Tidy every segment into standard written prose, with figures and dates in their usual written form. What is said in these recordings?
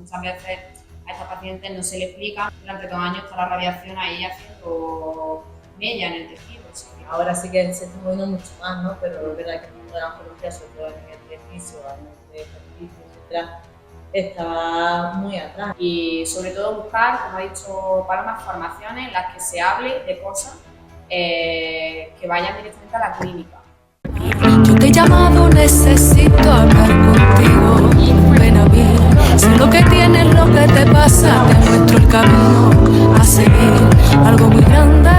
Muchas veces a estas pacientes no se le explica, durante 2 años está la radiación ahí haciendo mella en el tejido. ¿Sí? Ahora sí que se está moviendo mucho más, ¿no? Pero es verdad que el mundo de la oncología, sobre todo a nivel de fisio, a nivel de ejercicio, etcétera, está muy atrás. Y sobre todo buscar, como ha dicho Paloma, formaciones en las que se hable de cosas que vayan directamente a la clínica. Yo te he llamado, necesito hablar contigo. Ven a mí, sé lo que tienes, lo que te pasa, te muestro el camino a seguir. Algo muy grande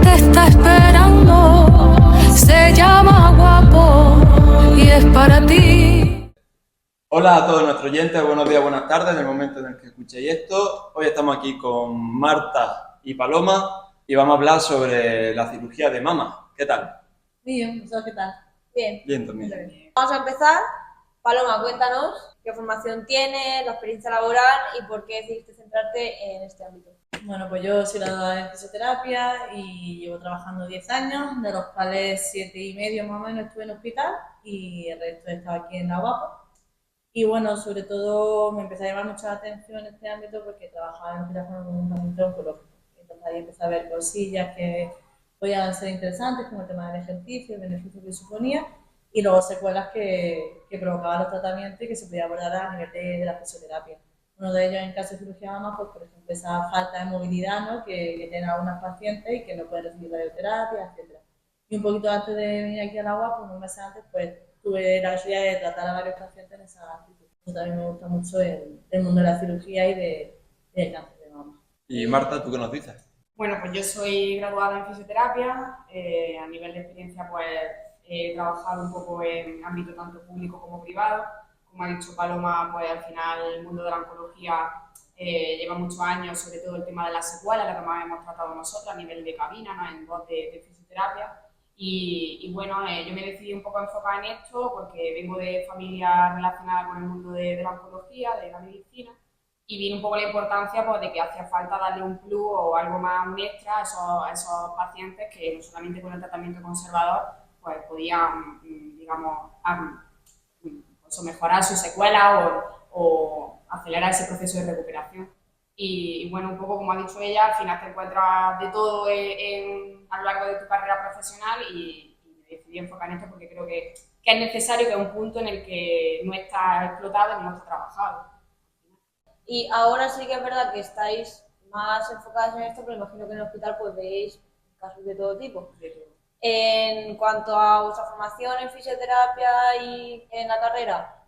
te está esperando, se llama Guapo y es para ti. Hola a todos nuestros oyentes, buenos días, buenas tardes, en el momento en el que escuchéis esto. Hoy estamos aquí con Marta y Paloma y vamos a hablar sobre la cirugía de mama. ¿Qué tal? Bien, ¿qué tal? Bien. Bien también. Bien. Vamos a empezar. Paloma, cuéntanos qué formación tienes, la experiencia laboral y por qué decidiste centrarte en este ámbito. Bueno, pues yo soy graduada en fisioterapia y llevo trabajando 10 años, de los cuales 7 y medio más o menos estuve en hospital y el resto he estado aquí en la UAPO. Y bueno, sobre todo me empezó a llamar mucha atención este ámbito porque trabajaba en quirófano con un paciente oncológico. Entonces ahí empecé a ver cosillas que podían ser interesantes, como el tema del ejercicio, el beneficio que suponía, y luego secuelas que provocaban los tratamientos y que se podía abordar a nivel de la fisioterapia. Uno de ellos en caso de cirugía de mama, pues por ejemplo esa falta de movilidad, ¿no? que tienen algunas pacientes y que no pueden recibir radioterapia, etc. Y un poquito antes de venir aquí a la UAP, unos meses antes, pues tuve la posibilidad de tratar a varios pacientes en esa actitud. También me gusta mucho el mundo de la cirugía y del cáncer de mama. Y Marta, ¿tú qué nos dices? Bueno, pues yo soy graduada en fisioterapia, a nivel de experiencia pues he trabajado un poco en ámbito tanto público como privado. Como ha dicho Paloma, pues al final el mundo de la oncología lleva muchos años, sobre todo el tema de las secuelas, lo que más hemos tratado nosotros a nivel de cabina, ¿no? En voz de fisioterapia. Y bueno, yo me decidí un poco a enfocar en esto porque vengo de familia relacionada con el mundo de la oncología, de la medicina, y vi un poco la importancia pues, de que hacía falta darle un plus o algo más, un extra a esos pacientes que no solamente con el tratamiento conservador pues, podían, digamos, pues, mejorar sus secuelas o acelerar ese proceso de recuperación. Y bueno, un poco como ha dicho ella, al final te encuentras de todo a lo largo de tu carrera profesional y me decidí enfocar en esto porque creo que es necesario, que es un punto en el que no está explotado y no está trabajado. Y ahora sí que es verdad que estáis más enfocadas en esto, pero imagino que en el hospital pues veis casos de todo tipo. En cuanto a vuestra formación en fisioterapia y en la carrera,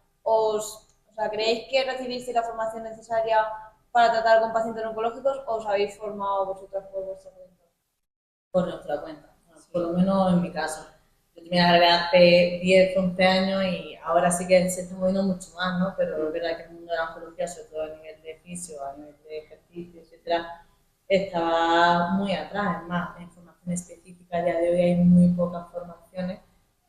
¿creéis que recibiste la formación necesaria para tratar con pacientes oncológicos o os habéis formado vosotros por vuestra cuenta? Por nuestra cuenta, por lo menos en mi caso. Yo terminé la carrera hace 10, 11 años y ahora sí que se está moviendo mucho más, ¿no? Pero es verdad que el mundo de la oncología, sobre todo a nivel de fisio, a nivel de ejercicio, etcétera, estaba muy atrás. Es más, en formación específica a día de hoy hay muy pocas formaciones.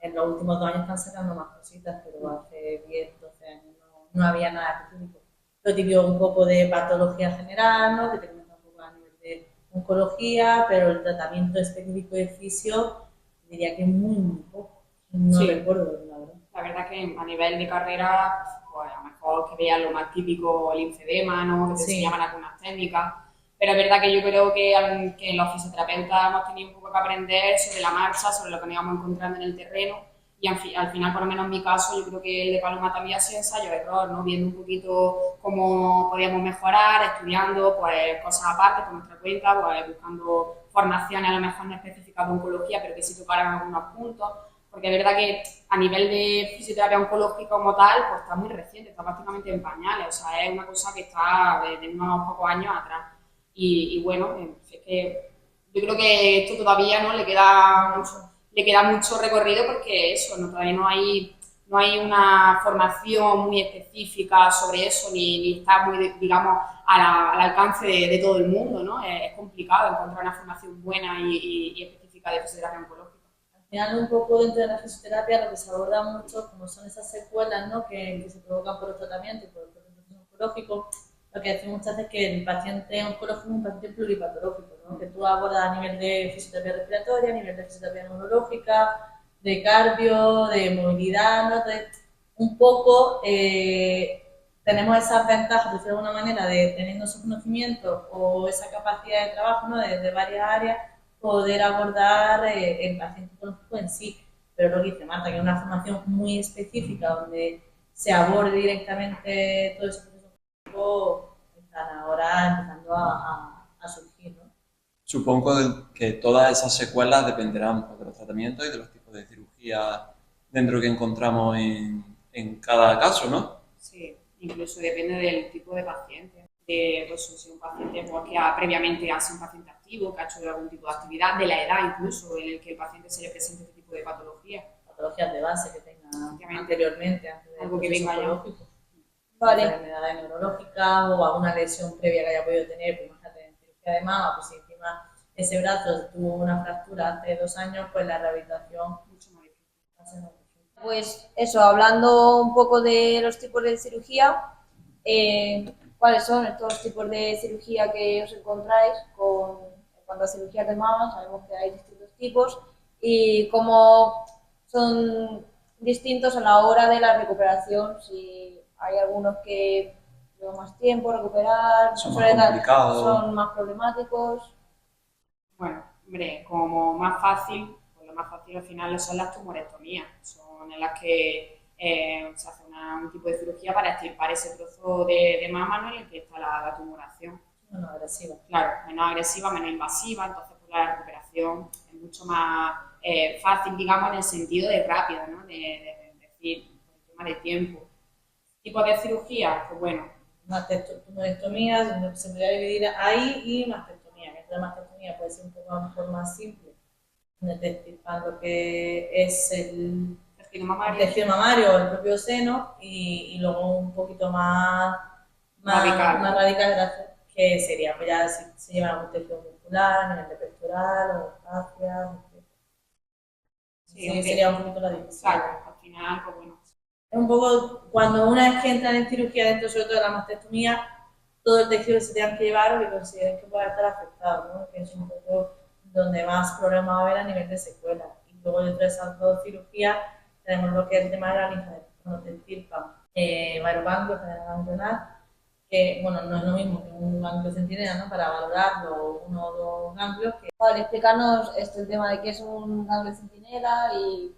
En los últimos 2 años están sacando más cositas, pero hace 10, 12 años no había nada específico. Lo típico un poco de patología general, ¿no? Que te comenta un poco a nivel de oncología, pero el tratamiento específico de fisio diría que muy poco. No sí. Recuerdo, la verdad. La verdad que a nivel de carrera, pues a lo mejor que vean lo más típico, el linfedema, ¿no? Que te enseñaban algunas técnicas. Pero es verdad que yo creo que los fisioterapeutas hemos tenido un poco que aprender sobre la marcha, sobre lo que nos íbamos encontrando en el terreno. Y al final, por lo menos en mi caso, yo creo que el de Paloma también ha sido ensayo-error, ¿no? Viendo un poquito cómo podíamos mejorar, estudiando pues, cosas aparte por nuestra cuenta, pues, buscando formaciones a lo mejor no específicas de oncología, pero que sí tocaran algunos puntos. Porque es verdad que a nivel de fisioterapia oncológica como tal, pues está muy reciente, está prácticamente en pañales, o sea, es una cosa que está de unos pocos años atrás. Y bueno, es que yo creo que esto todavía no le queda mucho recorrido porque eso, ¿no? Todavía no hay una formación muy específica sobre eso, ni está muy, digamos, al alcance de todo el mundo, ¿no? Es complicado encontrar una formación buena y específica de fisioterapia oncológica. Al final, un poco dentro de la fisioterapia, lo que se aborda mucho, como son esas secuelas, ¿no? que se provocan por los tratamientos y por el proceso oncológico. Lo que decimos muchas veces es que el paciente oncológico es un paciente pluripatológico, ¿no? Que tú abordas a nivel de fisioterapia respiratoria, a nivel de fisioterapia neurológica, de cardio, de movilidad, ¿no? Entonces, un poco tenemos esas ventajas, por decirlo de alguna manera, de teniendo esos conocimientos o esa capacidad de trabajo, ¿no? Desde varias áreas, poder abordar el paciente oncológico en sí. Pero lo que dice Marta, que es una formación muy específica donde se aborde directamente todo ese proceso, están ahora empezando a surgir, ¿no? Supongo que todas esas secuelas dependerán pues, de los tratamientos y de los tipos de cirugía dentro que encontramos en cada caso, ¿no? Sí, incluso depende del tipo de paciente. Pues si un paciente pues, que previamente ha sido un paciente activo, que ha hecho algún tipo de actividad, de la edad incluso en el que el paciente se le presente este tipo de patología. Patologías de base que tenga anteriormente, antes del algo que proceso venga oncológico. Vale. Enfermedades neurológicas o alguna lesión previa que haya podido tener, pues imagínate en cirugía de mama, pues si encima ese brazo tuvo una fractura hace 2 años, pues la rehabilitación Mucho más difícil. va a ser más difícil. Pues eso, hablando un poco de los tipos de cirugía, ¿cuáles son estos tipos de cirugía que os encontráis en cuanto a cirugías de mama? Sabemos que hay distintos tipos y cómo son distintos a la hora de la recuperación, si hay algunos que llevan más tiempo a recuperar, Son más complicados. son más problemáticos. Bueno, hombre, como más fácil, pues lo más fácil al final son las tumorectomías, son en las que se hace un tipo de cirugía para extirpar ese trozo de mama, ¿no? En el que está la tumoración. Menos agresiva. Claro, menos agresiva, menos invasiva, entonces pues, la recuperación es mucho más fácil, digamos, en el sentido de rápida, ¿no? De decir, por el tema de tiempo. ¿Tipo de cirugía? Pues bueno. Tumorectomías, se podría dividir ahí y mastectomía. La mastectomía puede ser un poco a lo mejor más simple, donde te extirpan lo que es el tejido mamario o el propio seno y luego un poquito más radical, que sería, pues ya si se lleva algún tejido muscular, a nivel de pectoral o fascias, etc. Sí, sería un poquito la división. Claro, al final, pues bueno. Es un poco, cuando una vez que entran en cirugía dentro sobre todo de la mastectomía, todo el tejido que se tengan que llevar o que consideren que pueda estar afectado, ¿no? Que es un poco donde más problemas va a haber a nivel de secuela. Y luego dentro de esas 2 cirugías tenemos lo que es el tema de la linfa del extirpan varios ganglios, cadena ganglionar, que bueno, no es lo mismo que un ganglio centinela, ¿no? Para valorarlo, 1 o 2 ganglios. Vale, explicarnos el tema de qué es un ganglio centinela y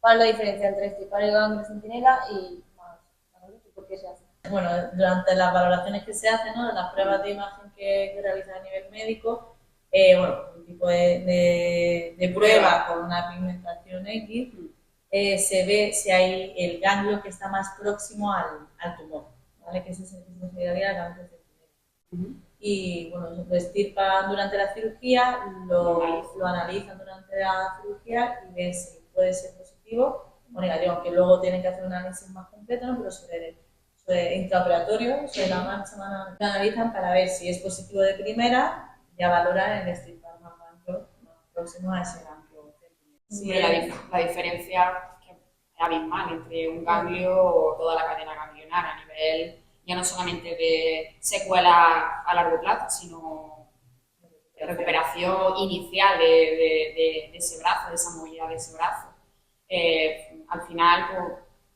cuál es la diferencia entre extirpar el ganglio centinela y más ganglios y por qué se hace. Bueno, durante las valoraciones que se hacen, ¿no? Las pruebas de imagen que realizan a nivel médico, bueno, un tipo de prueba con una pigmentación X, se ve si hay el ganglio que está más próximo al tumor, ¿vale? Que ese se consideraría el ganglio centinela. Y bueno, se lo extirpan durante la cirugía, lo analizan durante la cirugía y ven si puede ser positivo o negativo, aunque luego tienen que hacer un análisis más completo, ¿no? Pero sobre intraoperatorio, sobre la marcha, lo analizan para ver si es positivo de primera, ya valoran el extirpar más ganglio más próximo a ese ganglio. Sí, la diferencia es abismal entre un ganglio o toda la cadena ganglionar a nivel ya no solamente de secuela a largo plazo, sino de recuperación inicial de ese brazo, de esa movilidad de ese brazo. Al final, pues,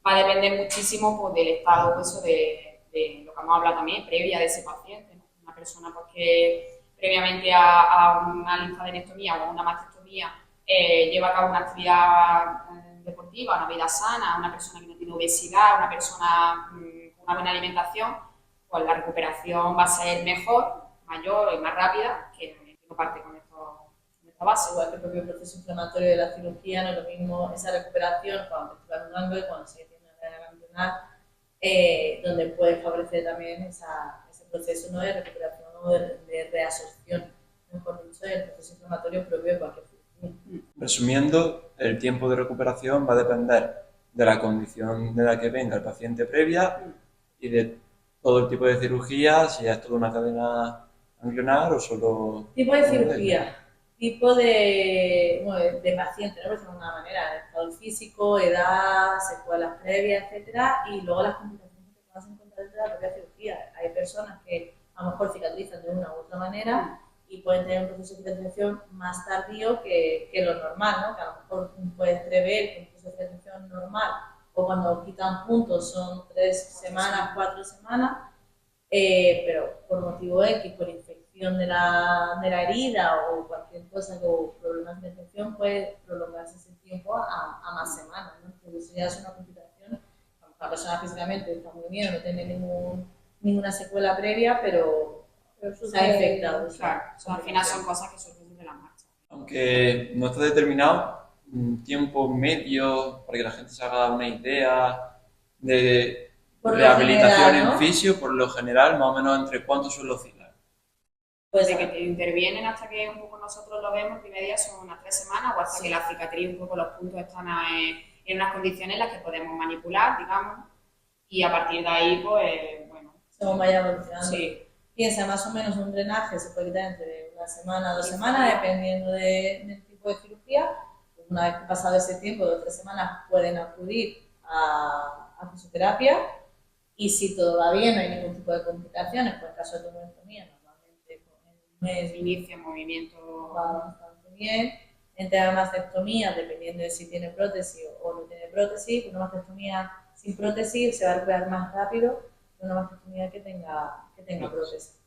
va a depender muchísimo pues, del estado pues, de lo que hemos hablado también, previa de ese paciente, ¿no? Una persona pues, que previamente a una linfadenectomía o a una mastectomía lleva a cabo una actividad deportiva, una vida sana, una persona que no tiene obesidad, una persona con una buena alimentación, pues la recuperación va a ser mejor, mayor y más rápida que no parte con esta base. Igual que el propio proceso inflamatorio de la cirugía, no es lo mismo esa recuperación cuando te extirpan un ganglio y cuando sigue teniendo una cadena ganglionar, donde puede favorecer también ese proceso, ¿no? De recuperación o de reabsorción, mejor dicho, del proceso inflamatorio propio de cualquier cirugía. Resumiendo, el tiempo de recuperación va a depender de la condición de la que venga el paciente previa y de todo el tipo de cirugía, si es toda una cadena ganglionar o solo... Tipo de cirugía, tipo de paciente, ¿no? Por decirlo de alguna manera, estado físico, edad, secuelas previas, etcétera, y luego las complicaciones que vas a encontrar dentro de la propia cirugía. Hay personas que a lo mejor cicatrizan de una u otra manera y pueden tener un proceso de cicatrización más tardío que lo normal, ¿no? Que a lo mejor puedes prever que un proceso de cicatrización normal o cuando quitan puntos son 3 semanas, 4 semanas, pero por motivo X, por infección de la herida o cualquier cosa o problemas de infección, puede prolongarse ese tiempo a más semanas, ¿no? Entonces eso ya es una complicación. La persona físicamente está muy bien, no tiene ninguna secuela previa, pero se ha infectado. Claro, al final son cosas que surgen de la marcha. Aunque no está determinado un tiempo medio para que la gente se haga una idea de Por lo rehabilitación general, ¿no? en fisio, por lo general, más o menos entre cuánto suele oscilar. Pues Desde que te intervienen hasta que un poco nosotros lo vemos, el primer día son unas 3 semanas o hasta Sí. que la cicatriz, un poco los puntos están en unas condiciones en las que podemos manipular, digamos, y a partir de ahí, pues, bueno. según vaya evolucionando. Sí. Piensa, más o menos un drenaje se puede quitar entre una semana a 2 semanas, dependiendo del tipo de cirugía. Una vez que pasado ese tiempo, 2 o 3 semanas, pueden acudir a fisioterapia. Y si todavía no hay ningún tipo de complicaciones, pues en caso de tumorectomía, normalmente en un mes Inicia movimiento. va bastante bien. En tema de mastectomía, dependiendo de si tiene prótesis o no tiene prótesis, una mastectomía sin prótesis se va a recuperar más rápido que una mastectomía que tenga prótesis.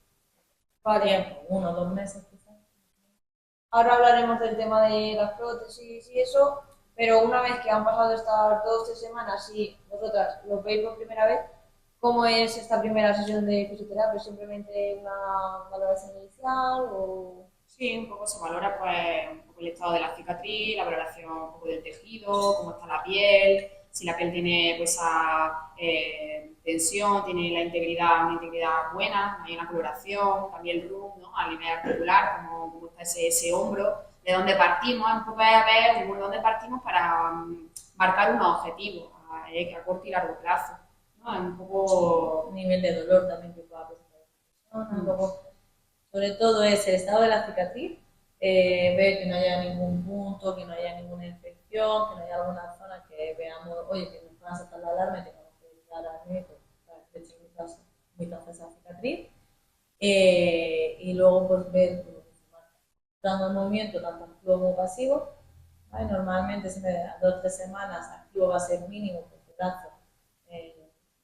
Vale. 1 o 2 meses quizás. Ahora hablaremos del tema de las prótesis y eso, pero una vez que han pasado estas 2 o 3 semanas y vosotras lo veis por primera vez, ¿cómo es esta primera sesión de fisioterapia? ¿Simplemente una valoración inicial o...? Sí, un poco se valora pues un poco el estado de la cicatriz, la valoración un poco del tejido, cómo está la piel, si la piel tiene pues esa tensión, tiene una integridad buena, hay una coloración, también el RUM, ¿no? A nivel articular, cómo está ese hombro, de dónde partimos, un poco a ver de dónde partimos para marcar unos objetivos a corto y largo plazo, ¿no? Es un poco... Nivel de dolor también que pueda presentar la persona. Luego, sobre todo es el estado de la cicatriz, ver que no haya ningún punto, que no haya ninguna infección, que no haya alguna zona que veamos, oye, que nos puedan saltar la alarma y tengamos que ir al médico para que eche un vistazo a esa cicatriz. Y luego pues ver cómo se marca. Dando el movimiento tanto activo como pasivo. ¿Vale? Normalmente siempre a 2 o 3 semanas activo va a ser mínimo por el brazo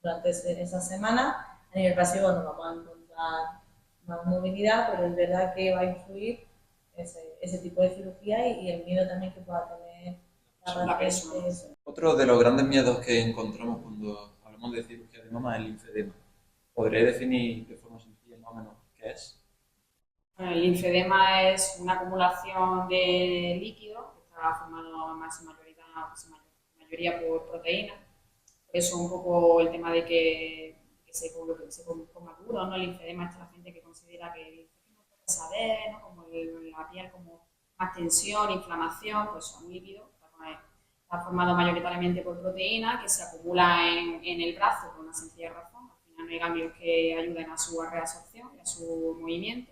durante esa semana. A nivel pasivo nos vamos a encontrar más movilidad, pero es verdad que va a influir ese tipo de cirugía y el miedo también que pueda tener la paciente. Otro de los grandes miedos que encontramos cuando hablamos de cirugía de mama es el linfedema. ¿Podría definir de forma sencilla más o menos qué es? Bueno, el linfedema es una acumulación de líquido que está formado en su mayoría por proteínas. Por eso un poco el tema de que se ponga duro, ¿no? El linfedema está la gente que considera que el linfedema puede saber, ¿no? Como la piel como más tensión, inflamación, pues son líquidos. Está formado mayoritariamente por proteínas que se acumulan en el brazo por una sencilla razón. Al final no hay ganglios que ayuden a su reabsorción y a su movimiento.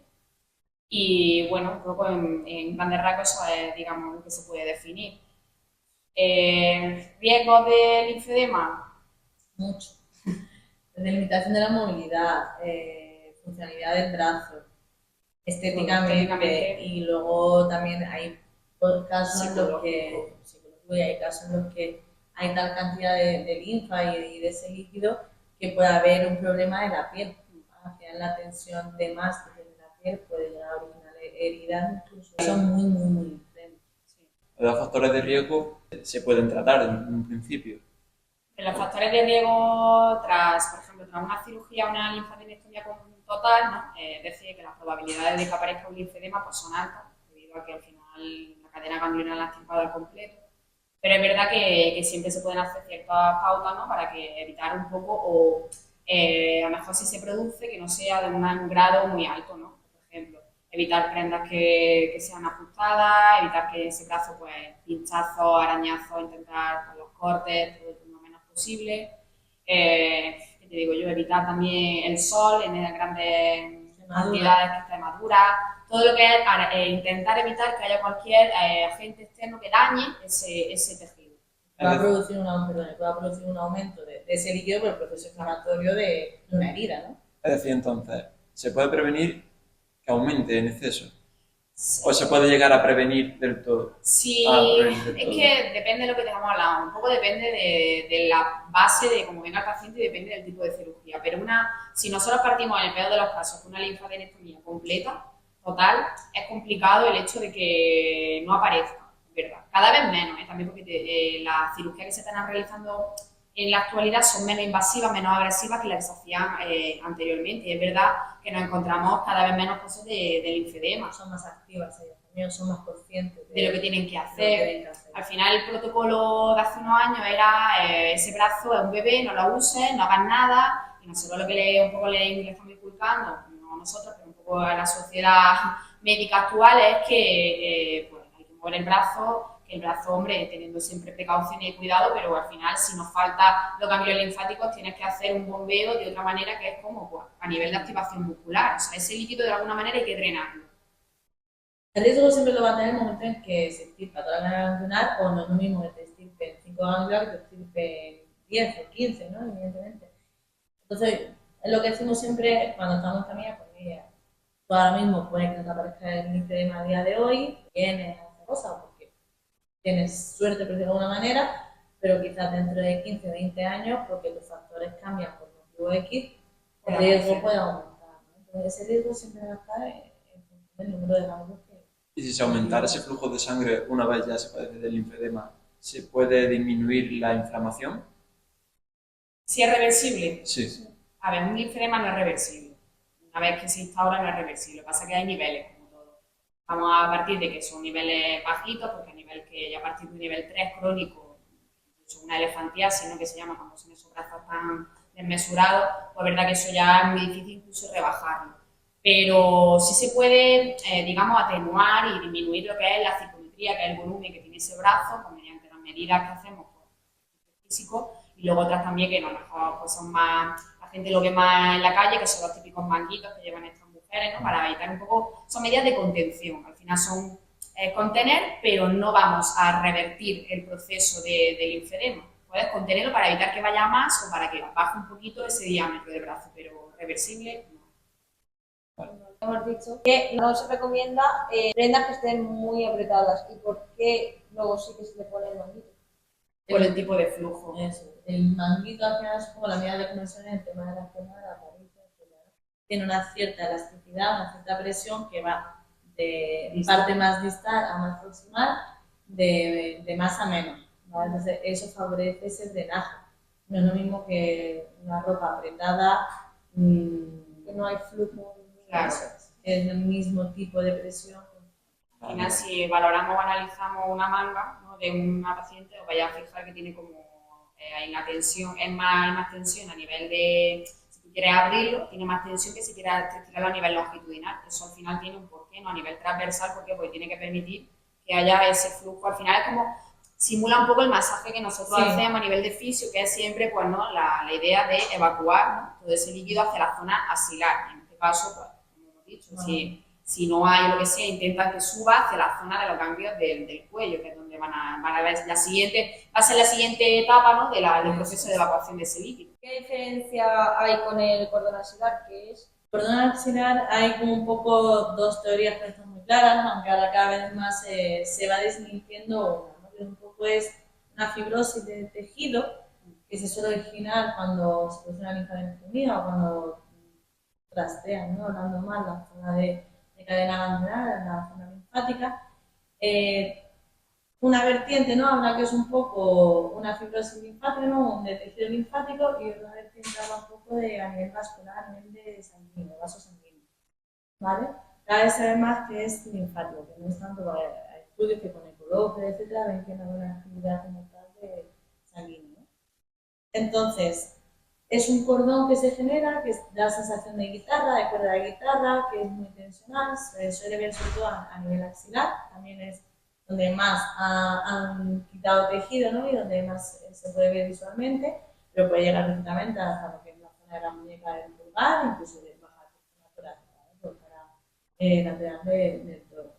Y bueno, un poco en grandes rasgos eso es, digamos, lo que se puede definir. ¿Riesgos del linfedema? Mucho. Delimitación de la movilidad, funcionalidad del brazo, estéticamente, y luego también hay casos en los que hay tal cantidad de linfa y de ese líquido que puede haber un problema en la piel. Al final la tensión de más que tiene la piel puede llegar a originar heridas, incluso son muy extremos. Sí. Los factores de riesgo se pueden tratar en un principio. Los factores de riesgo por ejemplo, tras una cirugía o una linfadenectomía total, ¿no? Es decir, que las probabilidades de que aparezca un linfedema pues, son altas, debido a que al final la cadena ganglionar la estirpada al completo. Pero es verdad que siempre se pueden hacer ciertas pautas, ¿no? Para que evitar un poco, o a lo mejor si se produce, que no sea de un grado muy alto, ¿no? Por ejemplo, evitar prendas que sean ajustadas, evitar que ese brazo, pues, pinchazos, arañazos, intentar con los cortes, todo lo menos posible. ¿Qué te digo yo? Evitar también el sol en grandes cantidades, que esté madura. Todo lo que es intentar evitar que haya cualquier agente externo que dañe ese tejido. Va a producir un aumento de ese líquido por el proceso inflamatorio de una herida, ¿no? Es decir, entonces, ¿se puede prevenir que aumente en exceso? ¿O se puede llegar a prevenir del todo? Sí, prevenir del es todo. que depende de lo que tengamos hablado, un poco depende de la base de cómo venga el paciente y depende del tipo de cirugía. Pero si nosotros partimos en el peor de los casos con una linfadenectomía completa, total, es complicado el hecho de que no aparezca, ¿verdad? Cada vez menos, también porque las cirugías que se están realizando en la actualidad son menos invasivas, menos agresivas que las que se hacían anteriormente. Y es verdad que nos encontramos cada vez menos casos de linfedema, Son más activas ellas también, son más conscientes de lo que tienen que de lo que hacer. tienen que hacer. Al final el protocolo de hace unos años era ese brazo es un bebé, no lo uses, no hagas nada, y nosotros lo que un poco le estamos inculcando, no nosotros, pero un poco a la sociedad médica actual, es que pues, hay que mover el brazo, que el brazo, hombre, teniendo siempre precaución y cuidado, pero al final si nos falta los ganglios linfáticos tienes que hacer un bombeo de otra manera que es como pues, a nivel de activación muscular, o sea, ese líquido de alguna manera hay que drenarlo. El riesgo siempre lo va a tener en el momento en que se extirpa toda la glándula ganglionar, o no es lo mismo que te extirpen 5 ganglios que te extirpen 10 o 15, ¿no? Evidentemente. Entonces, es lo que decimos siempre cuando estamos también con ella. Tú ahora mismo puede que no te aparezca el linfedema a día de hoy, tienes esa cosa, porque tienes suerte, por decirlo de alguna manera, pero quizás dentro de 15 o 20 años, porque tus factores cambian por motivo X, el riesgo puede aumentar, ¿no? Entonces, ese riesgo siempre va a estar en función del número de ganglios que... Y si se aumentara ese flujo de sangre una vez ya se padece del linfedema, ¿se puede disminuir la inflamación? Si es reversible, Sí. a ver, un linfedema no es reversible. Una vez que se instaura no es reversible. Lo que pasa es que hay niveles, como todo. Vamos a partir de que son niveles bajitos, porque a nivel que ya a partir de un nivel 3 crónico, incluso una elefantiasis, ¿no? Que se llama cuando son esos brazos tan desmesurados, pues es verdad que eso ya es muy difícil incluso rebajarlo. Pero sí se puede, digamos, atenuar y disminuir lo que es la circunmetría, que es el volumen que tiene ese brazo, pues, mediante las medidas que hacemos por físico, y luego otras también que a lo mejor pues, son más, la gente lo ve más en la calle, que son los típicos manguitos que llevan estas mujeres, ¿no? Para evitar un poco, son medidas de contención, al final son contener, pero no vamos a revertir el proceso del linfedema. Puedes contenerlo para evitar que vaya más o para que baje un poquito ese diámetro del brazo, pero reversible no. Hemos dicho que no se recomienda prendas que estén muy apretadas. ¿Y por qué luego sí que se le pone el manguito? Por el tipo de flujo. Eso. El manguito al final es como la medida de conversión en el tema de la zona de la nariz, etc. Tiene una cierta elasticidad, una cierta presión que va de parte más distal a más proximal, de más a menos, ¿vale? Entonces eso favorece ese drenaje. No es lo mismo que una ropa apretada, Que no hay flujo. Claro. Es el mismo tipo de presión. Al final, si valoramos o analizamos una manga, ¿no? De una paciente, os vais a fijar que tiene como hay una tensión, hay más tensión a nivel de, si tú quieres abrirlo, tiene más tensión que si quieres estirarlo a nivel longitudinal. Eso al final tiene un porqué, ¿no? A nivel transversal, ¿por qué? Porque tiene que permitir que haya ese flujo. Al final es como, simula un poco el masaje que nosotros hacemos a nivel de fisio, que es siempre, pues, ¿no? la idea de evacuar, ¿no? Todo ese líquido hacia la zona axilar. En este caso, pues, como hemos dicho, si no hay lo que sea, intentan que suba hacia la zona de los ganglios del cuello, que es donde van a ver va a ser la siguiente etapa, ¿no? Del proceso de evacuación de ese líquido. ¿Qué diferencia hay con el cordón axilar? ¿Qué es? Cordón axilar hay como un poco dos teorías que están muy claras, aunque ahora cada vez más se va desmintiendo una, ¿no? Que un poco es una fibrosis de tejido que se suele originar cuando se produce una linfadenectomía o cuando trastean, ¿no? Hablando mal la zona de cadena ganglionar, la zona linfática. Una vertiente, ¿no? Habla que es un poco una fibrosis linfática, ¿no? De tejido linfático, y otra vertiente habla un poco de a nivel vascular, a nivel de sanguíneo, vaso sanguíneo, ¿vale? Cada vez se ve más que es linfático, que no es tanto, hay estudios que con ecologia, etcétera, ven que no hay una actividad como tal de sanguíneo, ¿no? Entonces, es un cordón que se genera, que da sensación de guitarra, de cuerda de guitarra, que es muy tensional, se suele ver sobre todo a nivel axilar, también es donde más han quitado tejido, ¿no? Y donde más se puede ver visualmente, pero puede llegar perfectamente hasta lo que es la zona de la muñeca del pulgar, incluso de bajar la torácica, ¿no? Para lateral del toro.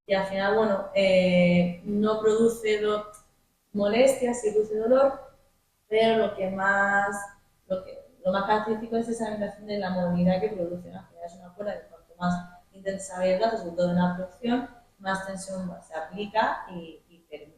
Y al final, bueno, no produce molestias, sí produce dolor, pero lo más característico es esa limitación de la movilidad que produce, ¿no? Es una cuerda que cuanto más intentes abrir el brazo, sobre todo en la abducción, más tensión se aplica y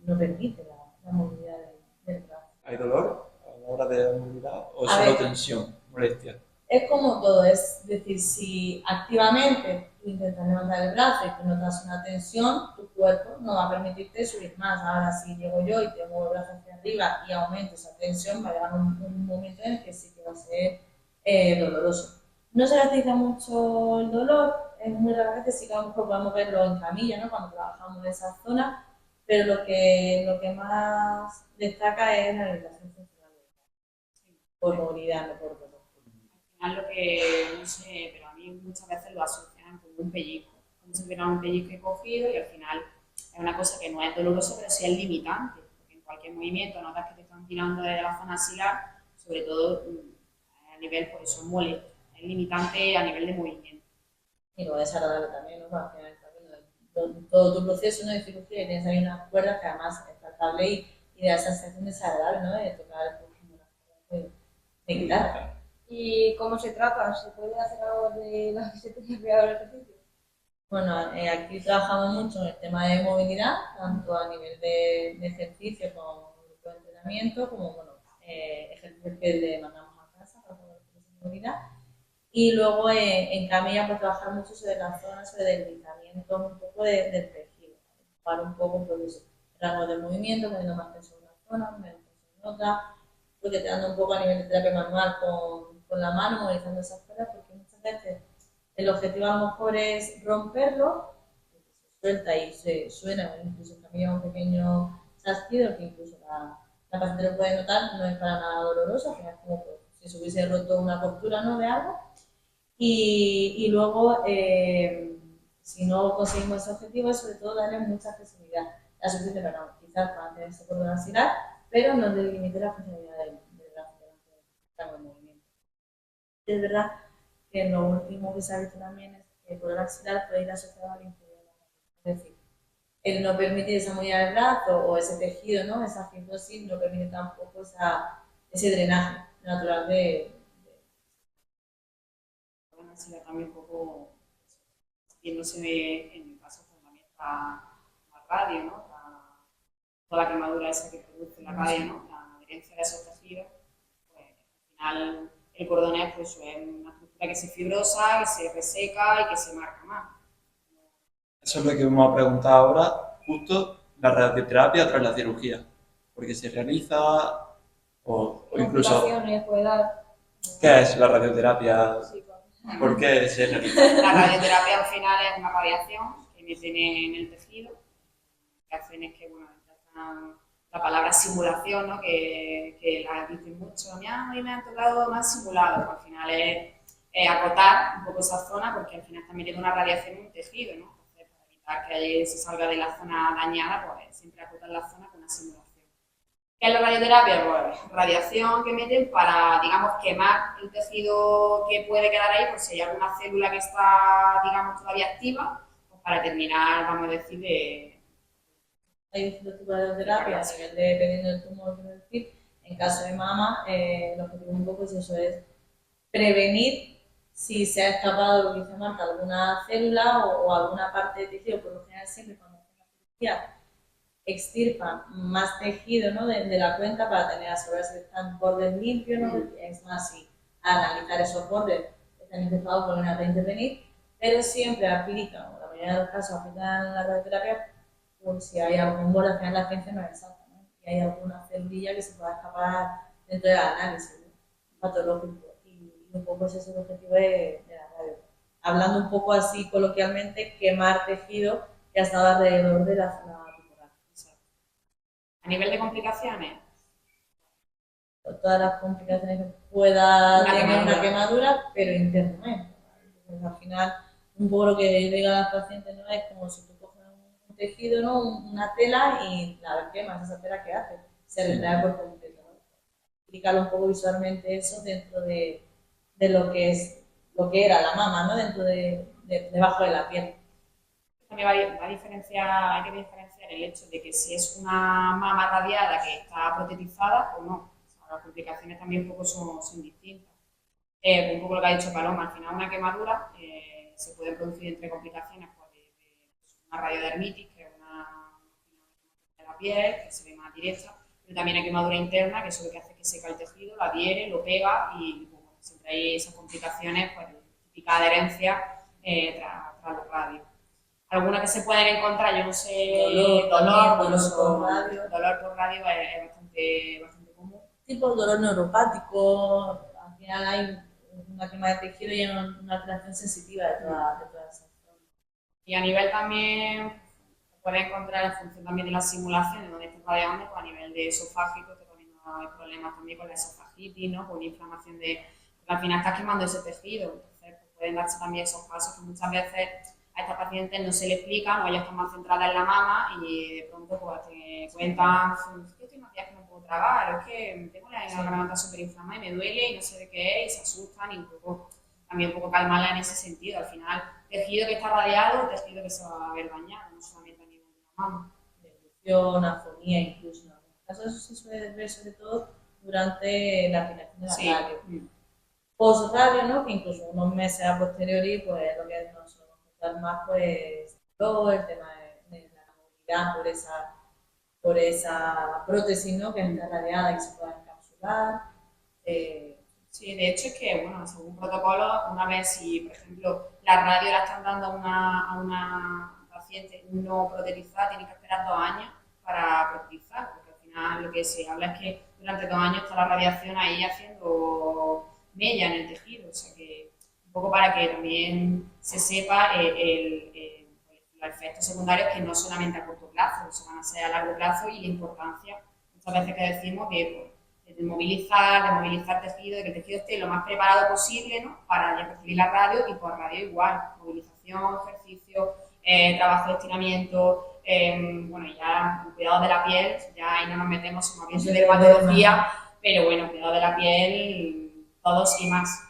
no permite la movilidad del brazo. ¿Hay dolor a la hora de la movilidad o A solo ver. tensión, molestia? Es como todo, es decir, si activamente tú intentas levantar el brazo y tú notas una tensión, tu cuerpo no va a permitirte subir más. Ahora, si llego yo y tengo el brazo hacia arriba y aumento esa tensión, va a llegar un momento en el que sí que va a ser doloroso. No se caracteriza mucho el dolor, es muy rara vez, sí que a lo mejor podemos verlo en camilla, ¿no? Cuando trabajamos en esa zona, pero lo que más destaca es la liberación funcional por movilidad, no por dolor. Al final lo que, no sé, pero a mí muchas veces lo asocian con un pellizco. Como si tuviera un pellizco cogido y al final es una cosa que no es dolorosa, pero sí es limitante. Porque en cualquier movimiento notas que te están tirando desde la zona axilar, sobre todo a nivel, por eso es molesto. Es limitante a nivel de movimiento. Y lo desagradable también, ¿no? Al final, todo tu proceso, ¿no?, de cirugía, y tienes ahí unas cuerdas que además es tratable y da esa sensación desagradable, ¿no?, de tocar de quitar. ¿Y cómo se trata? ¿Se puede hacer algo de la fisioterapia o el ejercicio? Bueno, aquí trabajamos mucho en el tema de movilidad, tanto a nivel de ejercicio como grupo de entrenamiento, como bueno, ejercicios que le mandamos a casa para poder hacer movilidad. Y luego en camilla, pues trabajar mucho sobre la zona, sobre deslizamiento un poco del tejido, para un poco pues, rango de movimiento, poniendo más peso en una zona, menos peso en otra, porque te dando un poco a nivel de terapia manual con la mano, movilizando esas cosas, porque muchas veces el objetivo a lo mejor es romperlo, que se suelta y se suena, incluso también un pequeño chasquido, que incluso la paciente lo puede notar, no es para nada doloroso, que es como pues, si se hubiese roto una costura, ¿no?, de algo. Y luego, si no conseguimos ese objetivo, es sobre todo darle mucha flexibilidad. La suficiente para quizás mantener ese cordón axilar, pero no le limite la funcionalidad del brazo durante el movimiento. Es verdad que lo último que se ha visto también es que el cordón axilar puede ir asociado al inferior. Es decir, el no permitir esa movilidad del brazo o ese tejido, ¿no?, esa fibrosis, no permite tampoco ese drenaje natural de Sino también un poco viéndose en mi caso pues también la radio, ¿no? Toda la quemadura esa que produce la radio, ¿no? La adherencia de esos tejidos, pues al final el cordonés pues, es una estructura que se fibrosa, que se reseca y que se marca más. Eso es lo que vamos a preguntar ahora, justo la radioterapia tras la cirugía, porque se realiza o incluso... Complicaciones puede dar. ¿Qué es la radioterapia? Sí, ¿Por qué se realiza? La radioterapia al final es una radiación que meten en el tejido, que hacen es que, bueno, la palabra simulación, ¿no?, que la dicen mucho, a mí me han tocado más simulado, pues al final es acotar un poco esa zona, porque al final está metiendo una radiación en un tejido, ¿no? Entonces, para evitar que se salga de la zona dañada, pues siempre acotar la zona con una simulación. ¿Qué es la radioterapia? Pues radiación que meten para, digamos, quemar el tejido que puede quedar ahí, por si hay alguna célula que está, digamos, todavía activa, pues para terminar, vamos a decir, de... Hay distintos tipos de radioterapia, a nivel de, dependiendo del tumor, quiero decir. En caso de mama, lo que tengo un poco es eso, es prevenir si se ha escapado, lo que dice Marta, alguna célula o alguna parte del tejido. Por lo general siempre cuando hacen la cirugía extirpan más tejido, ¿no?, de la cuenca para tener asegurarse que están bordes limpios, ¿no? Es más, si analizar esos bordes están infectados, vuelven a reintervenir, pero siempre aplican, o la mayoría de los casos aplican la radioterapia, pues si hay algún borde, al final la ciencia no es exacta, ¿no?, y hay alguna célula que se pueda escapar dentro del análisis, ¿no?, patológico, y un poco ese es el objetivo de la radio. Hablando un poco así coloquialmente, quemar tejido que ha estado alrededor de la zona. A nivel de complicaciones, todas las complicaciones que pueda tener una quemadura, pero internamente. Entonces, al final, un poco lo que yo digo a las pacientes, ¿no?, es como si tú coges un tejido, ¿no?, una tela y la quemas, esa tela que hace, se retrae por completo, ¿no? Explicarlo un poco visualmente eso dentro de lo que es, lo que era la mama, ¿no?, dentro debajo de la piel. También hay que diferenciar el hecho de que si es una mama radiada que está protetizada o no. O sea, las complicaciones también un poco son distintas. Un poco lo que ha dicho Paloma, al final una quemadura se pueden producir entre complicaciones pues, de una radiodermitis, que es una de la piel, que se ve más directa, pero también hay quemadura interna, que eso lo que hace es que seca el tejido, lo adhiere, lo pega y bueno, siempre hay esas complicaciones, pues típica adherencia tras los radios. Algunas que se pueden encontrar, yo no sé, dolor por radio es bastante común. Tipo dolor neuropático, al final hay una quema de tejido y una alteración sensitiva de toda esa zona. Y a nivel también, puedes encontrar en función también de la simulación, de donde estés radiando, pues a nivel de esofágico, que también hay problemas también con la esofagitis, ¿no? Con inflamación porque al final estás quemando ese tejido, entonces pues, pueden darse también esos casos que muchas veces a estas pacientes no se le explican o ellas están más centradas en la mama y de pronto pues te cuentan, es que estoy más días que no puedo tragar, es que tengo la garganta súper inflamada y me duele y no sé de qué es, y se asustan y también un poco calmarla en ese sentido. Al final, tejido que está radiado, tejido que se va a ver dañado, no solamente a nivel de la mama. Destrucción, afonía incluso. En algunos casos eso se suele ver sobre todo durante la aplicación de la radio. Post-radio, ¿no? Que incluso unos meses a posteriori, pues lo que nos solemos contar más, pues todo el tema de la movilidad por esa prótesis, ¿no? Que está radiada y se pueda encapsular. Sí, de hecho es que, bueno, según protocolo, una vez si, por ejemplo, la radio la están dando a una paciente no protetizada, tiene que esperar 2 años para protetizar, porque al final lo que se habla es que durante 2 años está la radiación ahí haciendo mella en el tejido, o sea que un poco para que también se sepa los efectos secundarios que no solamente a corto plazo, eso van a ser a largo plazo y la importancia, muchas veces que decimos que de movilizar tejido, de que el tejido esté lo más preparado posible, ¿no? Para ya recibir la radio y por radio igual, movilización, ejercicio, trabajo de estiramiento, bueno, ya cuidado de la piel, ya ahí no nos metemos en más de dermatología, pero bueno, cuidado de la piel, todos y más.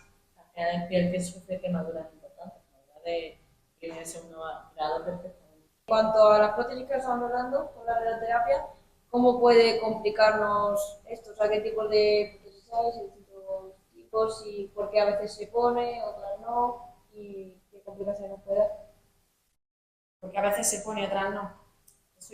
La piel que sufre quemaduras importantes, de primer segundo grado perfectamente. En cuanto a las prótesis que estamos hablando con la radioterapia, ¿cómo puede complicarnos esto? O sea, ¿qué tipos de prótesis hay, distintos tipos y por qué a veces se pone, otras no? ¿Y qué complicaciones puede dar? Porque a veces se pone, otras no. Eso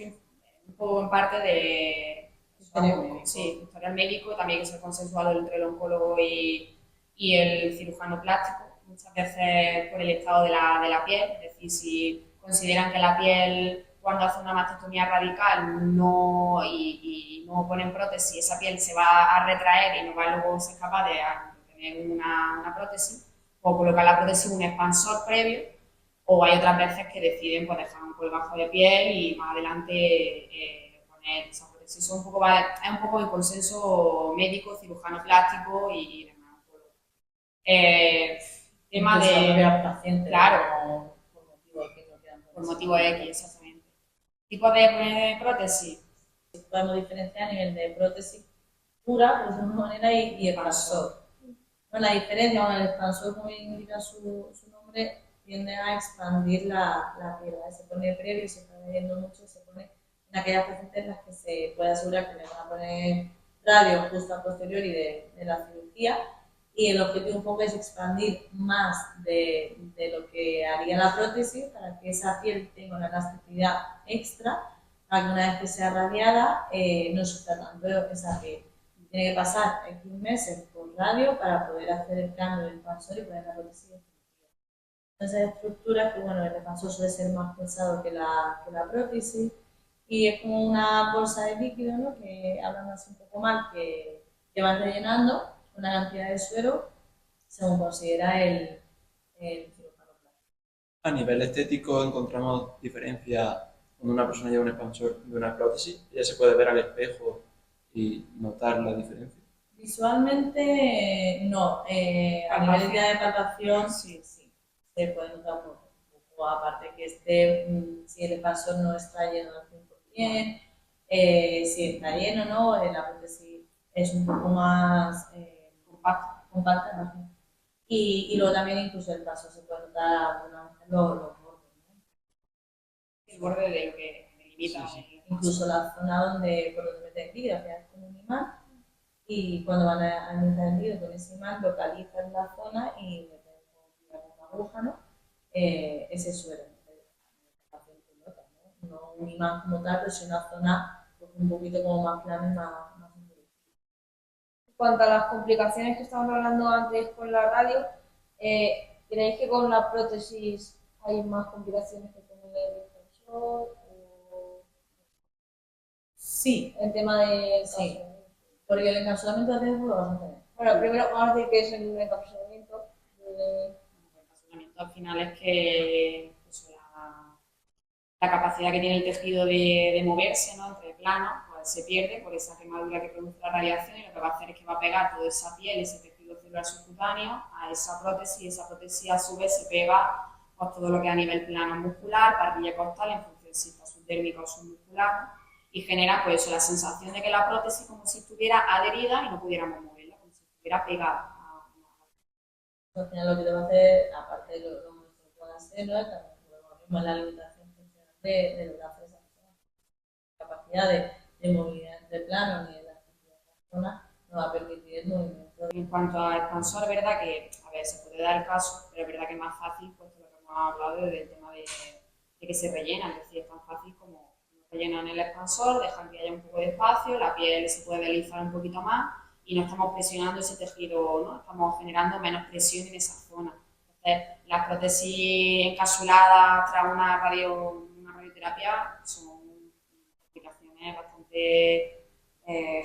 un poco en parte de historial médico, también que es consensuado entre el oncólogo y el cirujano plástico, muchas veces por el estado de la piel, es decir, si consideran que la piel cuando hace una mastectomía radical y no ponen prótesis, esa piel se va a retraer y no va a luego ser capaz de tener una prótesis, o colocar la prótesis un expansor previo, o hay otras veces que deciden pues, dejar un colgajo de piel y más adelante poner esa prótesis. Eso es un poco el consenso médico, cirujano plástico y demás. Tema de paciente, claro, por motivo X, exactamente. Tipo de prótesis. Podemos diferenciar a nivel de prótesis pura, de alguna manera, y expansor. Bueno, la diferencia con el expansor, como indica su nombre, tiende a expandir la piel. Se pone previo y se está viendo mucho, se pone en aquellas pacientes en las que se puede asegurar que le van a poner radio justo a posteriori de la cirugía. Y el objetivo un poco es expandir más de lo que haría la prótesis para que esa piel tenga una elasticidad extra, para que una vez que sea radiada no sufra tanto esa piel. Tiene que pasar X meses por radio para poder hacer el cambio del expansor y poner la prótesis definitiva. Entonces, estructuras que, bueno, el expansor suele ser más pesado que la prótesis y es como una bolsa de líquido, ¿no? Que hablando así un poco mal, que van rellenando una cantidad de suero según considera el cirujano plástico. A nivel estético encontramos diferencia cuando una persona lleva un expansor de una prótesis, ya se puede ver al espejo y notar la diferencia. Visualmente no, a nivel de palpación sí, se puede notar un poco, aparte que si el expansor no está lleno al 100%, si está lleno, ¿no? La prótesis es un poco más compacta, ¿no? Y luego también incluso el paso se puede notar algunas veces los bordes, ¿no? El borde de lo que delimita. Sí. Incluso la zona por donde meten el vidrio, o sea, es como un imán, y cuando van a meter el vidrio con ese imán localizan la zona y meten con una aguja, ¿no? ese suero. No un imán como tal, pero sí una zona pues, un poquito como más plana y más endurecida. En cuanto a las complicaciones que estábamos hablando antes con la radio, ¿creéis que con la prótesis hay más complicaciones que con el expansor? O Sí, el tema de sí, porque el encapsulamiento de riesgo lo vas a tener. Bueno, primero vamos a decir que es el encapsulamiento. El encapsulamiento al final es que pues, la capacidad que tiene el tejido de moverse, ¿no? Entre planos, pues se pierde por esa quemadura que produce la radiación y lo que va a hacer es que va a pegar toda esa piel, ese tejido celular subcutáneo a esa prótesis y esa prótesis a su vez se pega pues, todo lo que es a nivel plano muscular, parrilla costal, en función si está subdérmica o submuscular, ¿no? Y genera pues eso, la sensación de que la prótesis como si estuviera adherida y no pudiéramos moverla, como si estuviera pegada. Al final lo que te va a hacer, aparte de lo que pueda hacer, ¿no? También lo mismo es la limitación funcional del brazo de esa persona. La capacidad de movilidad entre planos ni de la actividad de la zona no va a permitir el movimiento. En cuanto al expansor, es verdad que, a ver, se puede dar el caso, pero es verdad que es más fácil, pues lo que hemos hablado del tema de que se rellena, es decir, es tan fácil como rellenan el expansor, dejan que haya un poco de espacio, la piel se puede deslizar un poquito más y no estamos presionando ese tejido, ¿no? Estamos generando menos presión en esa zona. Entonces, las prótesis encapsuladas tras una radioterapia son complicaciones bastante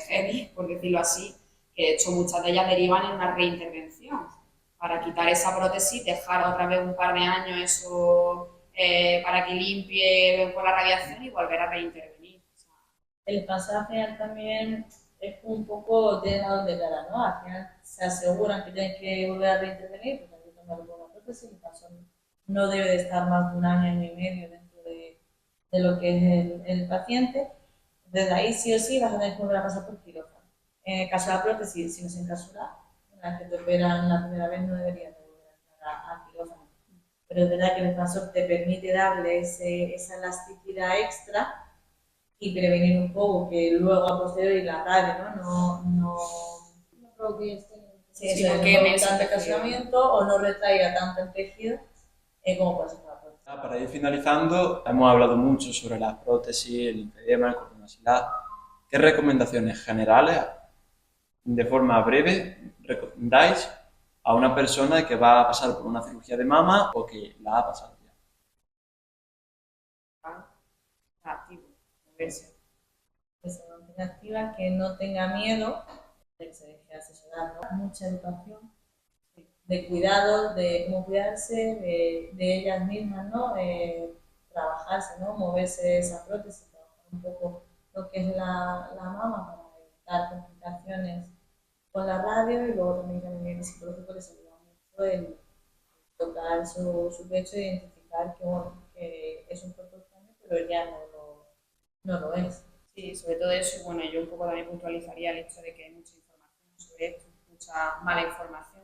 heavy, por decirlo así, que de hecho muchas de ellas derivan en una reintervención. Para quitar esa prótesis, dejar otra vez un par de años eso para que limpie con la radiación y volver a reintervenir. O sea, el pasaje también es un poco de a donde cara, ¿no? Al final se aseguran que tienen que volver a reintervenir, porque hay que tomar una prótesis, el paso no debe de estar más de un año y medio dentro de lo que es el paciente. Desde ahí sí o sí vas a tener que volver a pasar por quirófano. En el caso de la prótesis, si no se encapsula, una vez que te operan la primera vez no deberías de volver a entrar a quirófano. Pero es verdad que el expansor te permite darle esa elasticidad extra y prevenir un poco que luego a posteriori la radio no creo que sí, no queme tanto encapsulamiento o no retraiga tanto el tejido como puede ser la prótesis. Para ir finalizando, hemos hablado mucho sobre las prótesis, el linfedema, el cordón axilar. ¿Qué recomendaciones generales, de forma breve, recomendáis a una persona que va a pasar por una cirugía de mama o que la ha pasado ya? activo, moverse. Que se mantenga activa, que no tenga miedo, de que se deje asesorar, ¿no? Mucha educación, de cuidado, de cómo cuidarse, de ellas mismas, ¿no? Trabajarse, ¿no? Moverse esa prótesis, trabajar un poco lo que es la mama para evitar complicaciones con la radio y luego también que a nivel psicológico les ayuda mucho el tocar su pecho e identificar que, bueno, que es un cuerpo extraño, pero ya no lo es. Sí, sobre todo eso, bueno, yo un poco también puntualizaría el hecho de que hay mucha información sobre esto, mucha mala información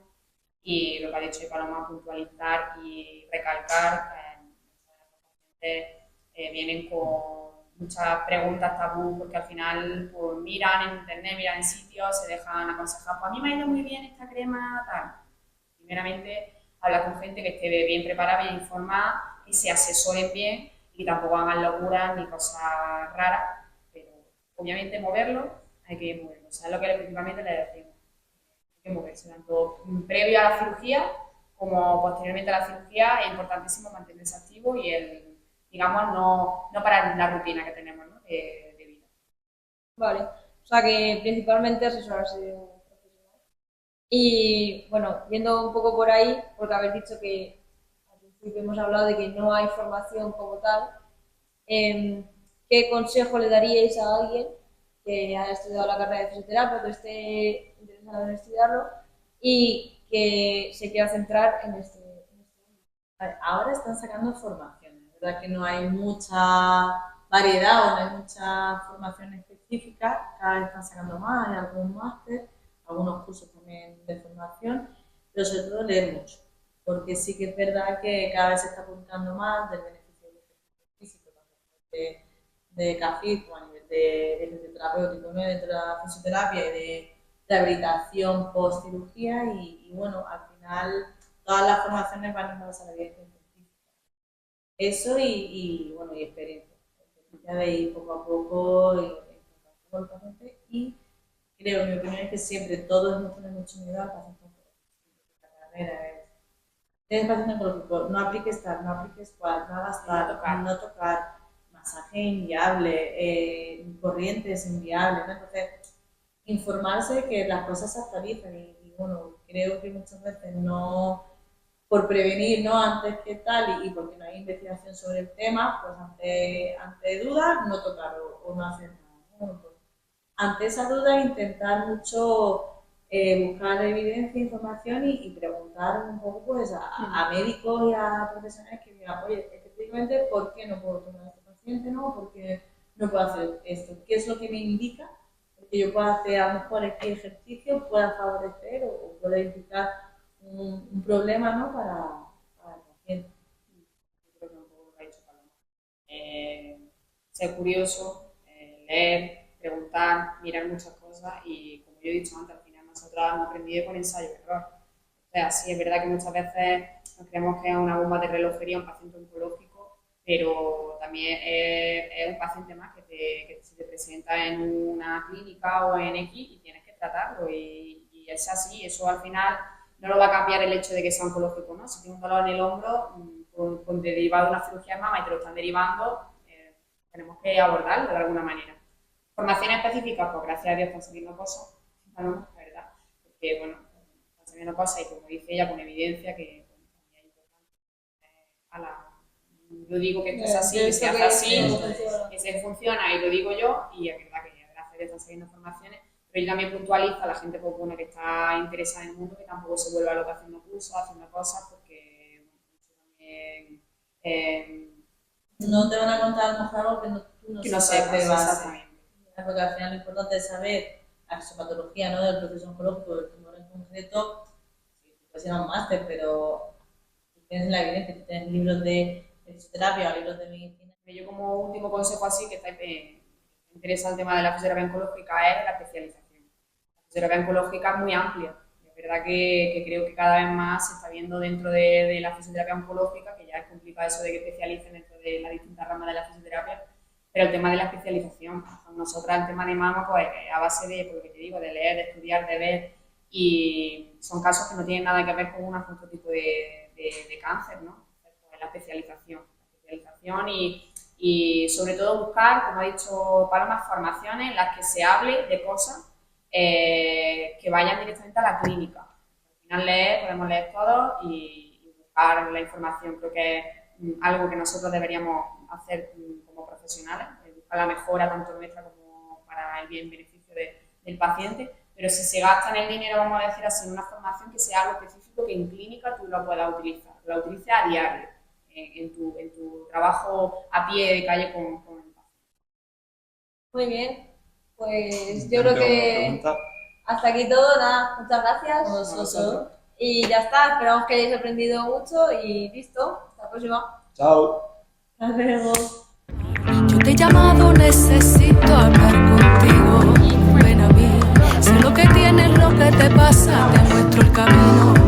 y lo que ha dicho Paloma, puntualizar y recalcar que los pacientes vienen con muchas preguntas tabú porque al final pues, miran en internet, miran en sitios, se dejan aconsejar, pues a mí me ha ido muy bien esta crema, tal. Primeramente, habla con gente que esté bien preparada, bien informada, que se asesoren bien y que tampoco hagan locuras ni cosas raras, pero obviamente moverlo, hay que moverlo, o sea, es lo que principalmente le decimos, hay que moverse, tanto previo a la cirugía como posteriormente a la cirugía, es importantísimo mantenerse activo y el, digamos, no parar la rutina que tenemos, ¿no? de vida. Vale, o sea que principalmente asesorarse de un profesional. Y bueno, viendo un poco por ahí, porque habéis dicho que al principio hemos hablado de que no hay formación como tal, ¿qué consejo le daríais a alguien que haya estudiado la carrera de fisioterapia, que esté interesado en estudiarlo y que se quiera centrar en este Ahora están sacando formaciones, ¿verdad? Que no hay mucha variedad o no hay mucha formación específica, cada vez están sacando más, hay algún máster, algunos cursos también de formación, pero sobre todo leer mucho, porque sí que es verdad que cada vez se está apuntando más del beneficio del ejercicio físico, tanto de CAFID como a nivel de terapéutico, ¿no? Dentro de la fisioterapia y de rehabilitación post cirugía y bueno, al final todas las formaciones van a basar en la evidencia científica. Eso bueno, y experiencia. Experiencia de ir poco a poco en contacto con el paciente y creo, mi opinión es que siempre todos hemos tenido mucho miedo al paciente oncológico. La carrera es, tienes paciente oncológico, no apliques tal, no apliques cual, no hagas tal, no tocar, masaje inviable, corrientes inviables, ¿no? Entonces, informarse de que las cosas se actualizan y bueno, creo que muchas veces no, por prevenir, ¿no? Antes que tal y porque no hay investigación sobre el tema, pues ante dudas no tocarlo o no hacer nada, ¿no? Bueno, pues, ante esa duda intentar mucho buscar evidencia, información y preguntar un poco pues a médicos y a profesionales que digan, oye, efectivamente, ¿por qué no puedo tomar a este paciente? ¿No? ¿Por qué no puedo hacer esto? ¿Qué es lo que me indica? Porque yo puedo hacer a lo mejor este ejercicio pueda favorecer o pueda implicar un problema, ¿no? para el paciente. Yo creo que un poco lo que ha dicho Paloma. Ser curioso, leer, preguntar, mirar muchas cosas y, como yo he dicho antes, al final nosotras hemos aprendido con ensayo y error. O sea, sí es verdad que muchas veces nos creemos que es una bomba de relojería un paciente oncológico, pero también es un paciente más que se te presenta en una clínica o en X y tienes que tratarlo y es así, eso al final no lo va a cambiar el hecho de que sea oncológico, ¿no? Si tienes un dolor en el hombro, con derivado de una cirugía de mama y te lo están derivando, tenemos que abordarlo de alguna manera. Formación específica, pues gracias a Dios están saliendo cosas, ¿no? La verdad, porque bueno, están saliendo cosas y como dice ella, con evidencia que bueno, es importante. Yo digo que esto es así, que se hace así, que se funciona y lo digo yo y es verdad que gracias a Dios están saliendo formaciones, pero yo también puntualizo a la gente pues, bueno, que está interesada en el mundo que tampoco se vuelva loca haciendo cursos, haciendo cosas, porque bueno, también no te van a contar a lo mejor algo tú no sepas de base. Exactamente. Porque al final lo importante es saber la fisiopatología, ¿no? Del proceso oncológico, del tumor en concreto. Sí, puedes ir a un máster, pero tú tienes la evidencia, tú tienes libros de fisioterapia o libros de medicina. Yo como último consejo así que me interesa el tema de la fisioterapia oncológica es la especialización. La fisioterapia oncológica es muy amplia. Es verdad que creo que cada vez más se está viendo dentro de la fisioterapia oncológica, que ya es complicado eso de que especialicen dentro de las distintas ramas de la fisioterapia, pero el tema de la especialización, con nosotras el tema de mama, pues a base de, por lo que te digo, de leer, de estudiar, de ver, y son casos que no tienen nada que ver con un otro tipo de cáncer, ¿no? Pues la especialización y sobre todo buscar, como ha dicho Paloma, formaciones en las que se hable de cosas que vayan directamente a la clínica. Al final podemos leer todo y buscar la información. Creo que es algo que nosotros deberíamos hacer como profesionales, buscar la mejora tanto nuestra como para el beneficio del paciente, pero si se gasta en el dinero, vamos a decir así, en una formación que sea algo específico que en clínica tú lo puedas utilizar, lo utilices a diario en tu trabajo a pie de calle con el paciente. Muy bien, pues yo creo que hasta aquí todo, nada, muchas gracias. Y ya está, esperamos que hayáis aprendido mucho y listo, hasta la próxima. Chao. Hasta luego. Yo te he llamado, necesito hablar contigo. Ven a mí, sé lo que tienes, lo que te pasa, te muestro el camino.